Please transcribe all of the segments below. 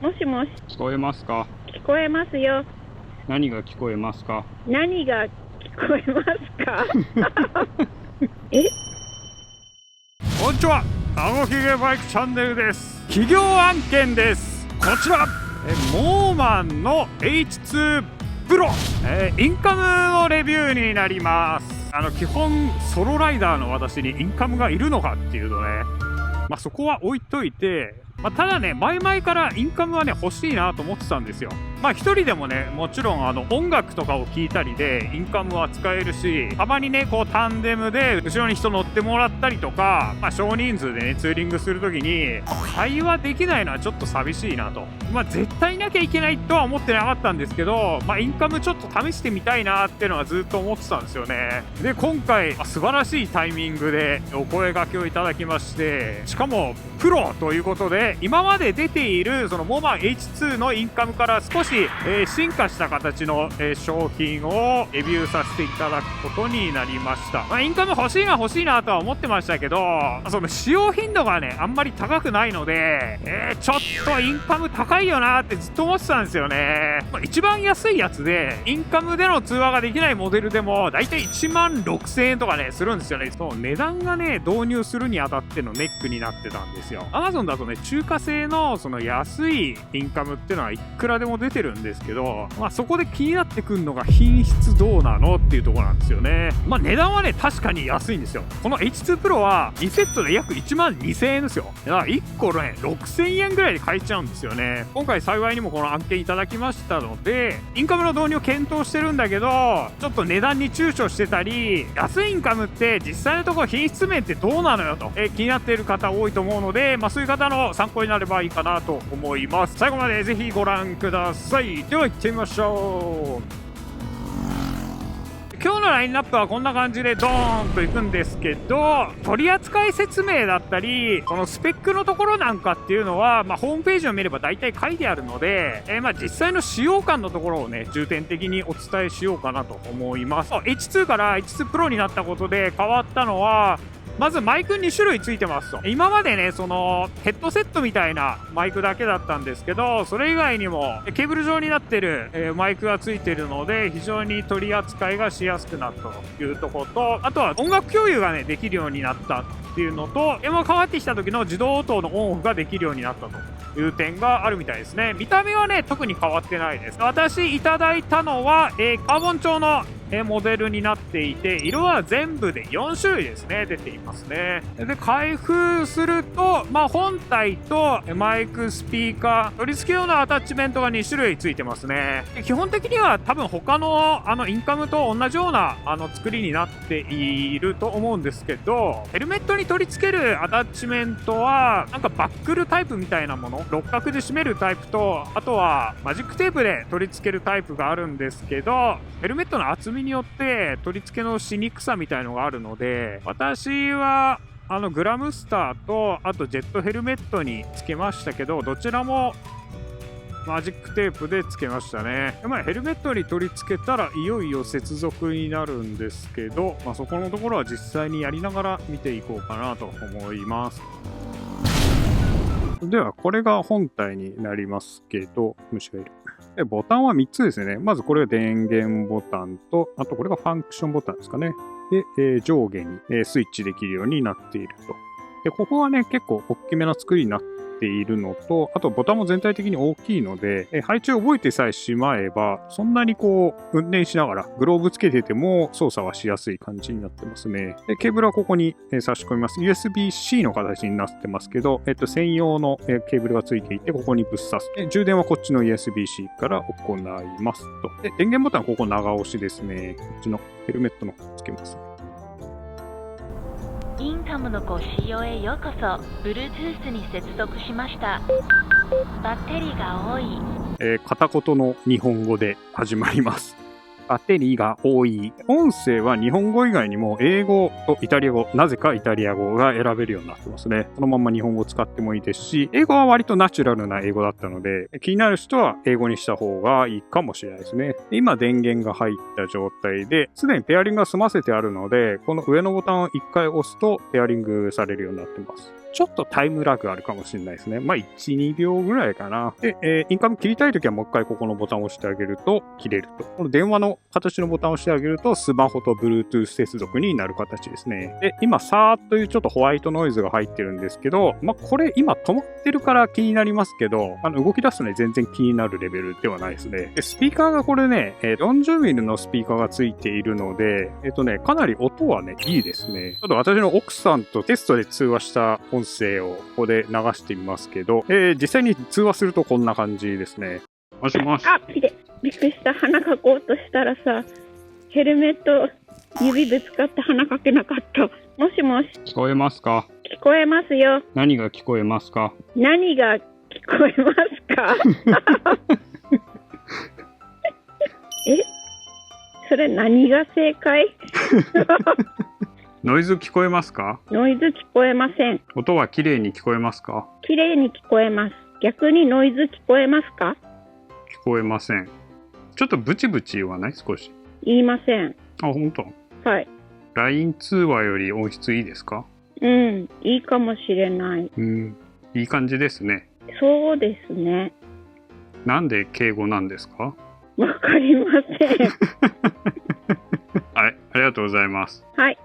もしもし、聞こえますか？聞こえますよ。何が聞こえますか？何が聞こえますか？え、こんにちは、あごひげバイクチャンネルです。企業案件です。こちらモーマンの H2 プロ、インカムのレビューになります。基本ソロライダーの私にインカムがいるのかっていうとね、そこは置いといて、ただね、前々からインカムはね欲しいなと思ってたんですよ。一人でもね、もちろん音楽とかを聴いたりでインカムは使えるし、たまにねこうタンデムで後ろに人乗ってもらったりとか、少人数でねツーリングする時に会話できないのはちょっと寂しいなと。絶対いなきゃいけないとは思ってなかったんですけど、インカムちょっと試してみたいなっていうのはずっと思ってたんですよね。で今回素晴らしいタイミングでお声掛けをいただきまして、しかもプロということで、今まで出ているそのモマン H2 のインカムから少し、進化した形の、商品をレビューさせていただくことになりました。インカム欲しいなとは思ってましたけど、その使用頻度がねあんまり高くないので、ちょっとインカム高いよなってずっと思ってたんですよね。一番安いやつでインカムでの通話ができないモデルでもだいたい1万6000円とかねするんですよね。その値段がね導入するにあたってのネックになってたんですよ。Amazon だとね中華製のその安いインカムっていうのはいくらでも出てるんですけど、そこで気になってくるのが品質どうなのっていうところなんですよね。値段はね確かに安いんですよ。この H2 Pro は2セットで約1万2000円ですよ。だから1個ね6000円ぐらいで買えちゃうんですよね。今回幸いにもこの案件いただきましたので、インカムの導入を検討してるんだけど、ちょっと値段に躊躇してたり、安いインカムって実際のところ品質面ってどうなのよと、気になっている方多いと思うので、そういう方の参考になればいいかなと思います。最後までぜひご覧ください。では行ってみましょう。今日のラインナップはこんな感じでドーンといくんですけど、取扱説明だったりこのスペックのところなんかっていうのは、ホームページを見れば大体書いてあるので、実際の使用感のところをね重点的にお伝えしようかなと思います。H2 から H2 Pro になったことで変わったのは、まずマイク2種類ついてますと。今までねそのヘッドセットみたいなマイクだけだったんですけど、それ以外にもケーブル状になってる、マイクがついてるので非常に取り扱いがしやすくなったというところと、あとは音楽共有がねできるようになったっていうのと、電話かかってきた時の自動応答のオンオフができるようになったという点があるみたいですね。見た目はね特に変わってないです。私いただいたのは、カーボン調のモデルになっていて、色は全部で4種類ですね出ていますね。で開封すると、本体とマイク、スピーカー、取り付け用のアタッチメントが2種類ついてますね。で基本的には多分他のインカムと同じような作りになっていると思うんですけど、ヘルメットに取り付けるアタッチメントはなんかバックルタイプみたいなもの、六角で締めるタイプと、あとはマジックテープで取り付けるタイプがあるんですけど、ヘルメットの厚みによって取り付けのしにくさみたいのがあるので、私はグラムスターとあとジェットヘルメットにつけましたけど、どちらもマジックテープでつけましたね。ヘルメットに取り付けたらいよいよ接続になるんですけど、そこのところは実際にやりながら見ていこうかなと思います。ではこれが本体になりますけど、虫がいる。でボタンは3つですね。まずこれが電源ボタンと、あとこれがファンクションボタンですかね。で、上下に、スイッチできるようになっていると。で、ここはね、結構大きめな作りになっているのと、あとボタンも全体的に大きいので、配置を覚えてさえしまえば、そんなにこう、運転しながらグローブつけてても操作はしやすい感じになってますね。で、ケーブルはここに差し込みます。USB-C の形になってますけど、専用のケーブルがついていて、ここにぶっ刺す。で、充電はこっちの USB-C から行いますと。で、電源ボタンはここ長押しですね。こっちのヘルメットの方つけます。インカムのご使用へようこそ。 Bluetooth に接続しました。バッテリーが多い。片言の日本語で始まります。バッテリーが多い。音声は日本語以外にも英語とイタリア語、なぜかイタリア語が選べるようになってますね。このまま日本語を使ってもいいですし、英語は割とナチュラルな英語だったので、気になる人は英語にした方がいいかもしれないですね。今電源が入った状態で、すでにペアリングが済ませてあるので、この上のボタンを1回押すとペアリングされるようになってます。ちょっとタイムラグあるかもしれないですね。まあ、1、2秒ぐらいかな。で、インカム切りたいときはもう一回ここのボタンを押してあげると切れると。この電話の形のボタンを押してあげると、スマホと Bluetooth 接続になる形ですね。で、今、さーっというちょっとホワイトノイズが入ってるんですけど、まあ、これ今止まってるから気になりますけど、動き出すとね、全然気になるレベルではないですね。で、スピーカーがこれね、40ミリのスピーカーがついているので、かなり音はね、いいですね。ちょっと私の奥さんとテストで通話した音声をここで流してみますけど、実際に通話するとこんな感じですね。もしもし。あ、びっくりした。鼻かこうとしたらさ、ヘルメット指ぶつかって鼻かけなかった。もしもし。聞こえますか？聞こえますよ。何が聞こえますか？何が聞こえますか？それ何が正解？ノイズ聞こえますか？ノイズ聞こえません。音は綺麗に聞こえますか？綺麗に聞こえます。逆にノイズ聞こえますか？聞こえません。ちょっとブチブチ言わない？少し。言いません。あ、本当？はい。LINE 通話より音質いいですか？うん、いいかもしれない。いい感じですね。そうですね。なんで敬語なんですか？わかりません。はい、ありがとうございます。はい、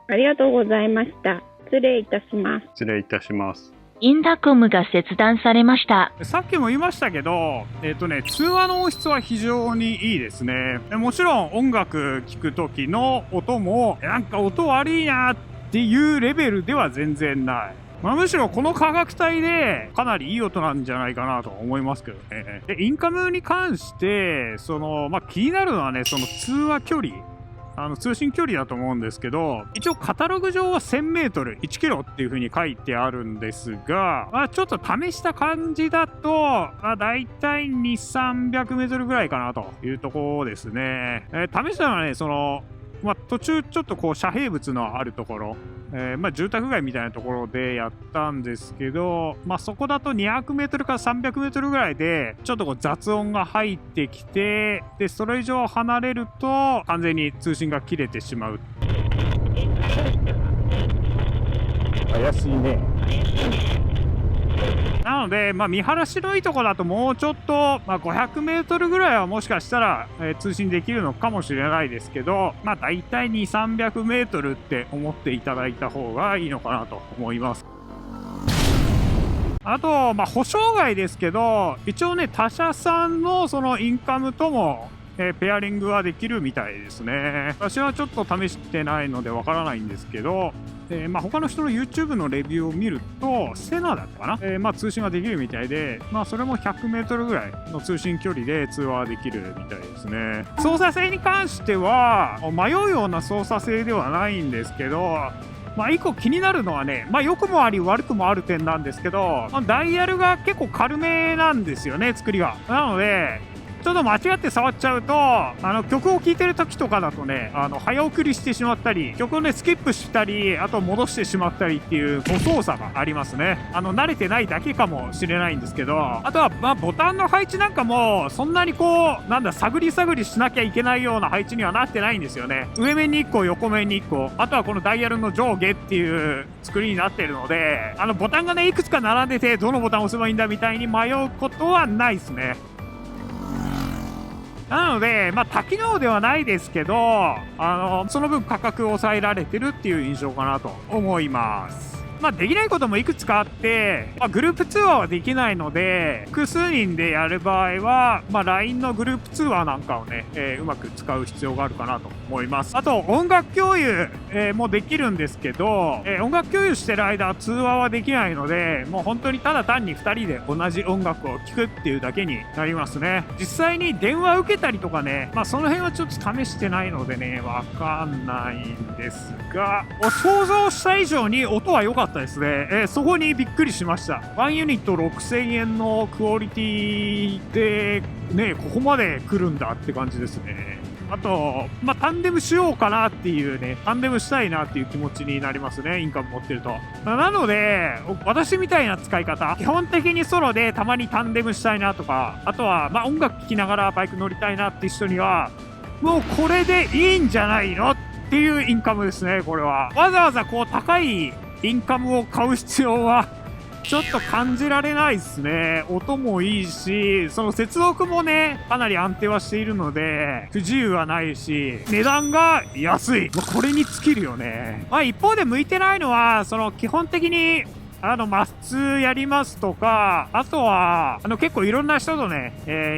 ありがとうございました。失礼いたします。失礼いたします。インターコムが切断されました。さっきも言いましたけど、通話の音質は非常にいいですね。もちろん音楽聴く時の音も、なんか音悪いなっていうレベルでは全然ない。むしろこの価格帯でかなりいい音なんじゃないかなと思いますけどね。で、インカムに関して、気になるのはね、その通話距離。通信距離だと思うんですけど、一応カタログ上は1000メートル、1キロっていう風に書いてあるんですが、ちょっと試した感じだと、だいたい2、300メートルぐらいかなというところですね。試したのはね、途中ちょっとこう遮蔽物のあるところ、住宅街みたいなところでやったんですけど、そこだと200メートルから300メートルぐらいでちょっとこう雑音が入ってきて、でそれ以上離れると完全に通信が切れてしまう。怪しいね。なので、見晴らしのいいとこだともうちょっと、500メートルぐらいはもしかしたら、通信できるのかもしれないですけど、だいたい2、300メートルって思っていただいた方がいいのかなと思います。あと、保証外ですけど、一応ね、他社さんのそのインカムとも、ペアリングはできるみたいですね。私はちょっと試してないのでわからないんですけど、他の人の YouTube のレビューを見ると、セナだったかな、通信ができるみたいで、それも100メートルぐらいの通信距離で通話できるみたいですね。操作性に関しては、迷うような操作性ではないんですけど、一個気になるのはね、良くもあり悪くもある点なんですけど、ダイヤルが結構軽めなんですよね、作りが。なので、ちょっと間違って触っちゃうと、曲を聴いてる時とかだとね、早送りしてしまったり、曲をね、スキップしたり、あと戻してしまったりっていう誤操作がありますね。慣れてないだけかもしれないんですけど、あとは、ボタンの配置なんかも、そんなに探り探りしなきゃいけないような配置にはなってないんですよね。上面に1個、横面に1個、あとはこのダイヤルの上下っていう作りになってるので、ボタンがね、いくつか並んでて、どのボタンを押せばいいんだみたいに迷うことはないですね。なので、多機能ではないですけど、その分価格を抑えられてるっていう印象かなと思います。できないこともいくつかあって、グループ通話はできないので、複数人でやる場合は、LINE のグループ通話なんかをね、うまく使う必要があるかなと思います。あと、音楽共有、もできるんですけど、音楽共有してる間、通話はできないので、もう本当にただ単に2人で同じ音楽を聴くっていうだけになりますね。実際に電話受けたりとかね、その辺はちょっと試してないのでね、わかんないんですが、想像した以上に音は良かったですね。そこにびっくりしました。1ユニット6000円のクオリティでね、ここまで来るんだって感じですね。あと、タンデムしようかなっていうね、タンデムしたいなっていう気持ちになりますね、インカム持ってると。なので、私みたいな使い方、基本的にソロでたまにタンデムしたいなとか、あとは、音楽聴きながらバイク乗りたいなっていう人には、もうこれでいいんじゃないのっていうインカムですね、これは。わざわざ高いインカムを買う必要はちょっと感じられないですね。音もいいし、その接続もね、かなり安定はしているので、不自由はないし、値段が安い。これに尽きるよね。まあ一方で向いてないのは、その基本的に、マスツやりますとか、あとは、結構いろんな人とね、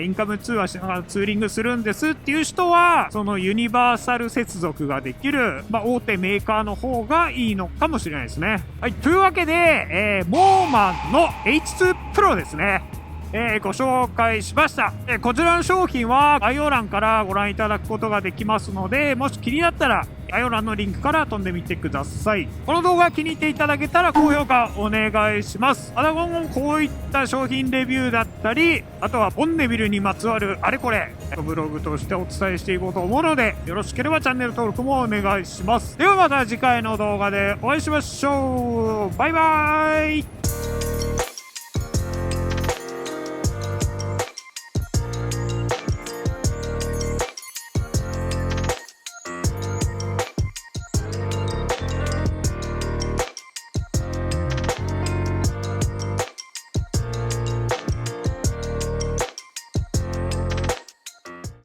インカム通話しながらツーリングするんですっていう人は、そのユニバーサル接続ができる、大手メーカーの方がいいのかもしれないですね。はい、というわけで、モーマンの H2 Pro ですね。ご紹介しました。こちらの商品は概要欄からご覧いただくことができますので、もし気になったら概要欄のリンクから飛んでみてください。この動画気に入っていただけたら高評価お願いします。また今後もこういった商品レビューだったり、あとはボンネビルにまつわるあれこれ、ブログとしてお伝えしていこうと思うので、よろしければチャンネル登録もお願いします。ではまた次回の動画でお会いしましょう。バイバーイ。